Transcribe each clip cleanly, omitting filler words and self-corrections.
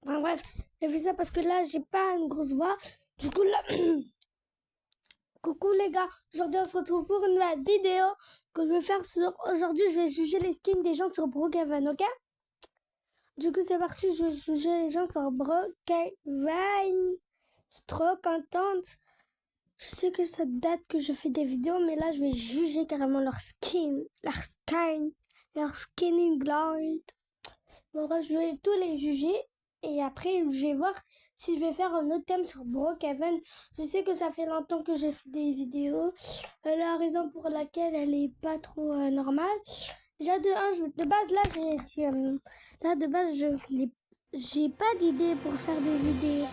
Enfin bref, j'ai fait ça parce que là, j'ai pas une grosse voix. Du coup, là... Coucou les gars, aujourd'hui on se retrouve pour une nouvelle vidéo que je vais faire sur... Aujourd'hui, je vais juger les skins des gens sur Brookhaven, ok? Du coup, c'est parti, je vais juger les gens sur Brookhaven. Je suis trop contente. Je sais que ça date que je fais des vidéos, mais là, je vais juger carrément leur skin glory. Bon, je vais tous les juger et après, je vais voir si je vais faire un autre thème sur Brookhaven. Je sais que ça fait longtemps que j'ai fait des vidéos. La raison pour laquelle elle est pas trop normale. Déjà, de base, là, j'ai pas d'idée pour faire des vidéos.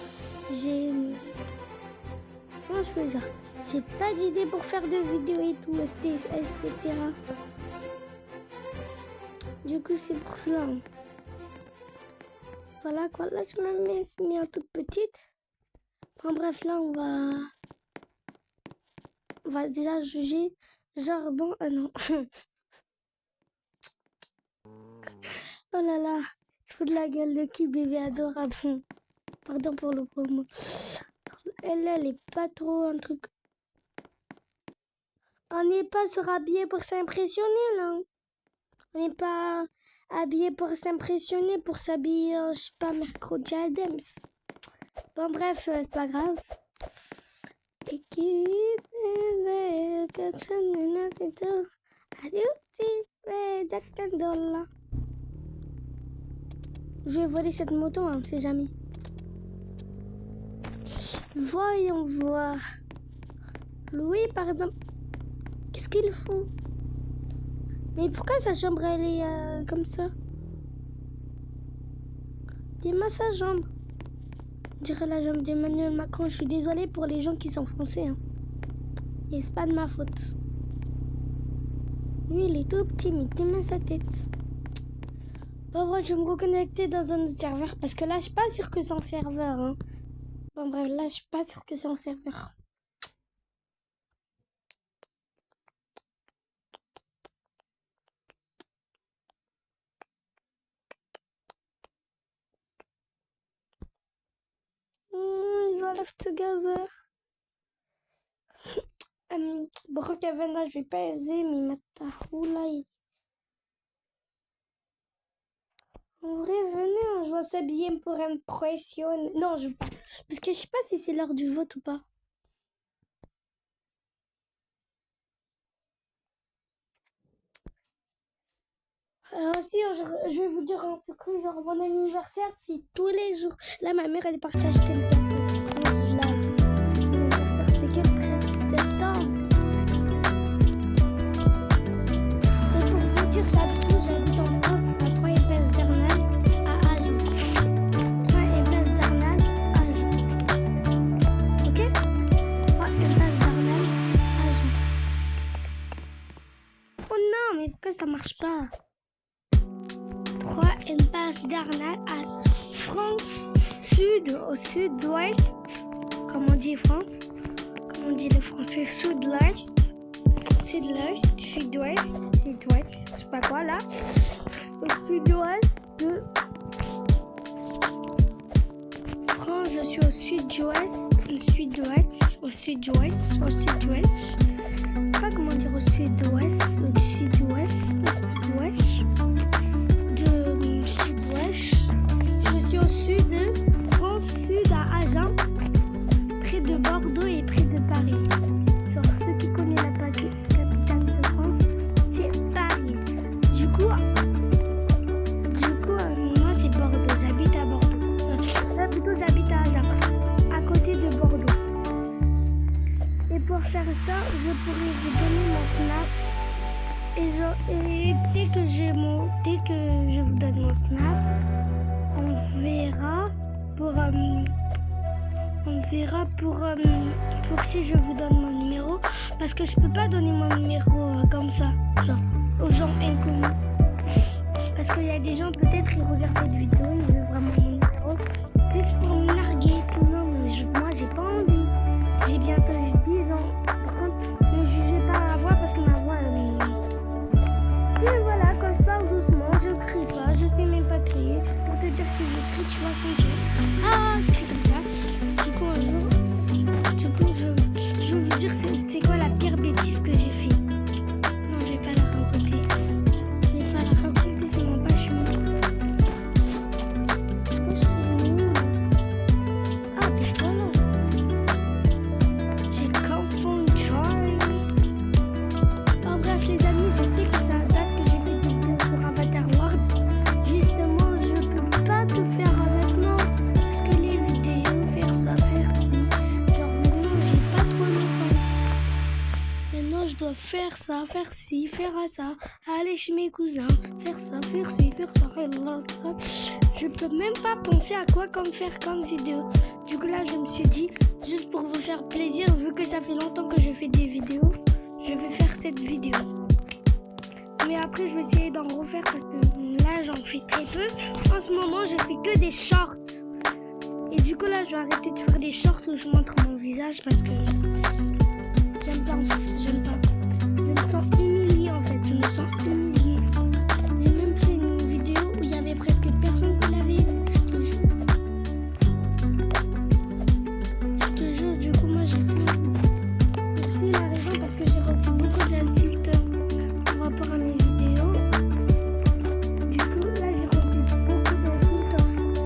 Comment je peux dire? J'ai pas d'idée pour faire des vidéos et tout, etc. Du coup, c'est pour cela. Voilà quoi, là je me mets en toute petite. Enfin bref, là on va déjà juger. Genre bon, non. Oh là là, je fous de la gueule de qui, bébé adorable. Pardon pour le gros mot. Elle est pas trop un truc. On n'est pas sur habillé pour s'impressionner là. On n'est pas habillé pour s'impressionner, pour s'habiller, je sais pas, mercredi Adams. Bon bref, c'est pas grave. Je vais voler cette moto, on ne sait jamais. Voyons voir. Louis, par exemple. Qu'est-ce qu'il faut? Mais pourquoi sa chambre, elle est comme ça? Dis-moi sa jambe. On dirait la jambe d'Emmanuel Macron. Je suis désolée pour les gens qui sont français. Hein. Et c'est pas de ma faute. Lui, il est tout petit, mais dis-moi sa tête. Bon, bref, je vais me reconnecter dans un autre serveur parce que là, je suis pas sûre que c'est en serveur. Hein. Bon, bref, là, je suis pas sûre que c'est en serveur. Je vais live together. Brookhaven, là, je vais pas aiser, mais Matahoula, En vrai, venez, je vais s'habiller pour impressionner. Non, parce que je sais pas si c'est l'heure du vote ou pas. Aussi, je vais vous dire un secret, genre mon anniversaire, c'est tous les jours. Là, ma mère, elle est partie acheter le gâteau. Mon anniversaire, c'est que le 13 septembre. Et pour vous dire, j'habite en France, à 3 épaisses d'Arnal, à Agen. 3 épaisses d'Arnal, Agen. Ok? 3 épaisses d'Arnal, Agen. Oh non, mais pourquoi ça marche pas? 3 impasse d'Arnal à France Sud, au sud-ouest, comme on dit France, comme on dit les Français, sud-l'est, sud-l'est, sud-ouest, je sais pas quoi là, au sud-ouest de France, je suis au sud-ouest, je sais pas comment dire au sud-ouest, je suis au sud de France Sud à Agen, près de Bordeaux et près de Paris. Genre ceux qui connaissent la capitale de France, c'est Paris. Du coup moi c'est Bordeaux, j'habite à Bordeaux. Plutôt j'habite à Agen, à côté de Bordeaux. Et pour certains, je pourrais vous donner mon snap. Et dès que je vous donne mon snap, on verra pour si je vous donne mon numéro, parce que je peux pas donner mon numéro comme ça, genre aux gens inconnus, parce qu'il y a des gens peut-être ils regardent cette vidéo, ils veulent vraiment mon numéro, plus pour me narguer, tout non, mais moi j'ai pas envie, j'ai bientôt 10 ans, par contre ne jugez pas ma voix parce que ma voix mais voilà, quand je parle doucement, je crie pas, je sais même dire si je crie, tu vois, sans dire ah, je crie comme ça. Du coup, un jour, je vais vous dire c'est quoi la pire bêtise que j'ai fait. Non, je vais pas la raconter. Je vais pas la raconter, c'est mon pas, je suis nulle. Oh, je suis nulle. Ah, ben voilà. J'ai confondu Charlie. Oh, bref, les amis, je sais que ça date que j'ai fait des vidéos sur Avatar World. Justement, je peux pas tout faire maintenant. Parce que les vidéos, faire ça, faire ci. Genre, maintenant, j'ai pas trop le temps. Maintenant, je dois faire ça, faire ci, faire ça. Aller chez mes cousins, faire ça, faire ci, faire ça. Je peux même pas penser à quoi comme faire comme vidéo. Du coup, là, je me suis dit, juste pour vous faire plaisir, vu que ça fait longtemps que je fais des vidéos, je vais faire cette vidéo. Mais après, je vais essayer d'en refaire parce que là, j'en fais très peu. En ce moment, je fais que des shorts. Et du coup, là, je vais arrêter de faire des shorts où je montre mon visage parce que j'aime pas en fait, j'aime pas. Je me sens humiliée en fait, je me sens humiliée. J'ai même fait une vidéo où il y avait presque personne qui l'avait vue, je te jure. Je te jure, du coup, moi, j'ai plus. Aussi, la raison parce que j'ai reçu beaucoup d'insultes par rapport à mes vidéos. Du coup, là, j'ai reçu beaucoup d'insultes.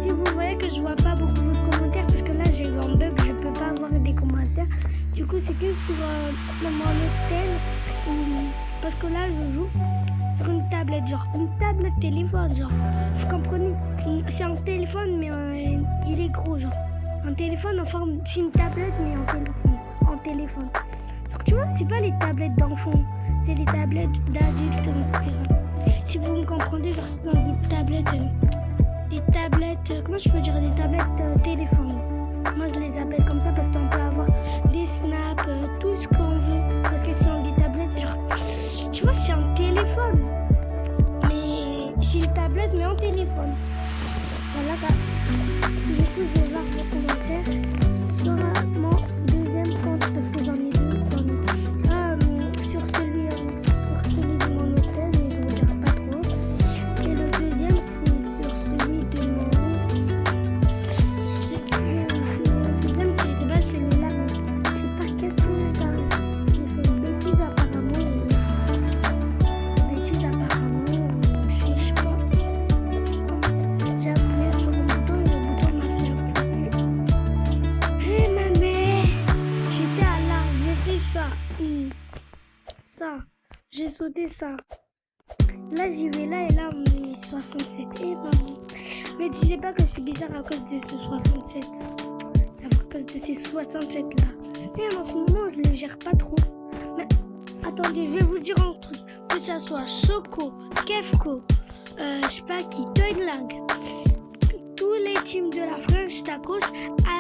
Si vous voyez que je vois pas beaucoup de commentaires, parce que là, j'ai eu un bug, je peux pas avoir des commentaires. Du coup, c'est que sur mon hôtel, parce que là, je joue sur une tablette, genre une tablette téléphone, genre. Vous comprenez? C'est un téléphone, mais il est gros, genre. Un téléphone en forme, c'est une tablette, mais en téléphone. Donc, tu vois, c'est pas les tablettes d'enfants, c'est les tablettes d'adultes, etc. Si vous me comprenez, genre, ce sont des tablettes, comment je peux dire, des tablettes téléphone. Moi, je les appelle comme ça parce qu'on peut avoir des snaps, tout ce qu'on veut, parce que ce sont des tablettes, genre, tu vois, c'est un téléphone, mais c'est une tablette, mais en téléphone. Voilà, bah, du coup, je vais voir vos commentaires sur mon deuxième compte, parce que j'en ai deux. Sur celui de mon hôtel, mais je ne regarde pas trop. Et le deuxième, c'est sur celui de mon... Le deuxième, c'est de base celui-là. Je sais pas qu'est-ce que j'ai fait une bêtise apparemment. Je sais pas. J'ai appuyé sur le bouton et le bouton m'a fait appuyer. Hé ma mère, j'étais à l'arbre, j'ai fait ça. Ça, j'ai sauté ça. Là j'y vais là et là on est 67. Et maman, mais disais pas que je suis bizarre à cause de ce 67. À cause de ces 67 là. Et en ce moment je les gère pas trop. Mais attendez, je vais vous dire un truc. Que ça soit Choco, Kefko, je sais pas qui, Toylag, tous les teams de la French Tacos,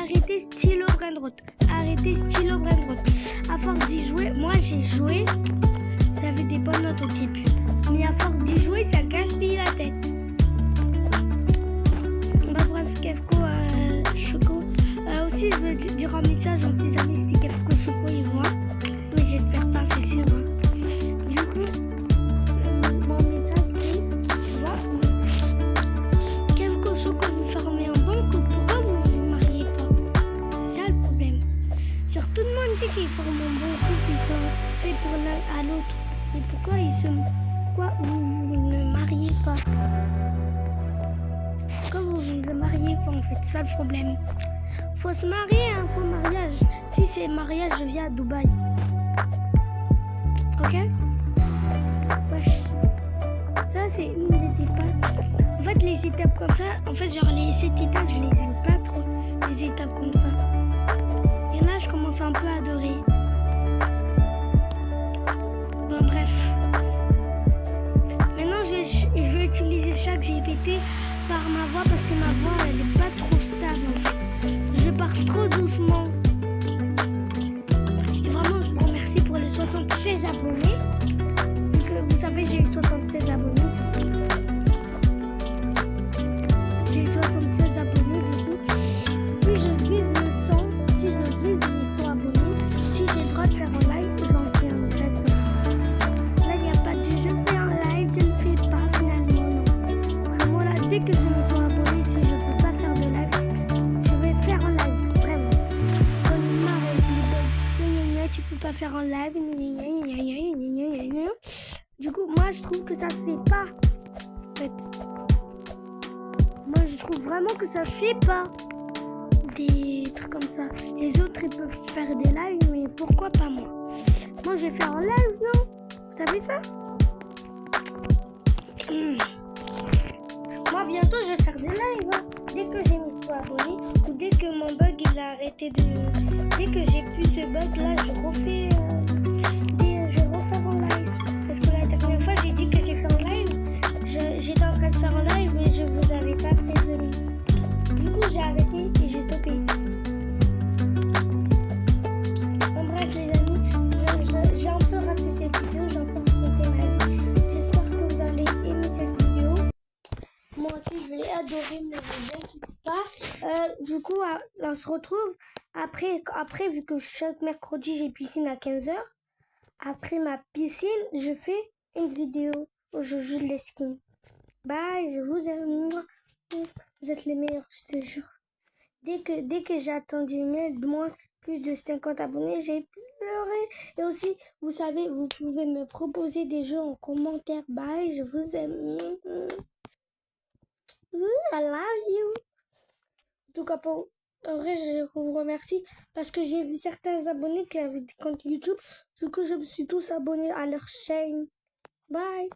arrêtez stylo brainrot. Arrêtez stylo brainrot. À force d'y jouer, moi j'ai joué, j'avais des bonnes notes au début. Mais à force d'y jouer, ça gaspille la tête. Bah bref, Kefko, Choco. Aussi, je veux dire un message, on sait jamais si Kefko, Choco, ils voient. Mais j'espère pas, c'est sûr. Hein. Du coup, mon message, c'est, tu vois, Kefko, Choco, vous formez un bon couple. Pourquoi vous vous mariez pas? C'est ça le problème. Genre, tout le monde dit qu'ils forment un bon couple, ils sont faits pour l'un à l'autre. Mais pourquoi vous ne mariez pas? Pourquoi vous ne mariez pas en fait? C'est ça le problème. Faut se marier, hein, faut mariage. Si c'est mariage, je viens à Dubaï. Ok? Wesh. Ça c'est une des étapes. En fait les étapes comme ça, en fait genre les 7 étapes, je les aime pas trop. Les étapes comme ça. Et là je commence un peu à adorer. Bon bref. Maintenant je vais utiliser chaque GPT par ma voix parce que ma voix elle est pas trop stable en fait. Je parle trop doucement. Et vraiment je vous remercie pour les 76 abonnés. Donc, vous savez j'ai eu 76 abonnés. J'ai 76 abonnés du coup. Si je vise le 100, si je vise les 100 abonnés, si j'ai le droit de faire un live, j'en fais un direct. Là il n'y a pas de je fais un live, je ne fais pas finalement non. Vraiment là dès que je me suis abonné, si je va faire un live. Du coup, moi, je trouve que ça se fait pas. En fait. Moi, je trouve vraiment que ça se fait pas. Des trucs comme ça. Les autres, ils peuvent faire des lives, mais pourquoi pas moi? Moi, je vais faire un live, non? Vous savez ça? Moi, bientôt, je vais faire des lives. Hein. Dès que j'ai mis 100 abonnés, ou dès que mon bug, il a arrêté de... Dès que j'ai plus ce bug-là, je refais... je refais un live. Parce que la dernière fois, j'ai dit que j'ai fait un live. J'étais en train de faire un live, mais je vous avais pas prévenu. Du coup, j'ai arrêté et j'ai stoppé. En bref, les amis, j'ai un peu raté cette vidéo, j'ai un peu raconté ma vie. J'espère que vous allez aimer cette vidéo. Moi aussi, je vais adorer, ne vous inquiétez pas. Du coup, on se retrouve après, vu que chaque mercredi, j'ai piscine à 15h. Après ma piscine, je fais une vidéo où je joue les skins. Bye, je vous aime. Vous êtes les meilleurs, je te jure. Dès que j'ai attendu moins plus de 50 abonnés, j'ai pleuré. Et aussi, vous savez, vous pouvez me proposer des jeux en commentaire. Bye, je vous aime. I love you. En tout cas, en vrai, je vous remercie parce que j'ai vu certains abonnés qui avaient des comptes YouTube. Du coup, je me suis tous abonnés à leur chaîne. Bye.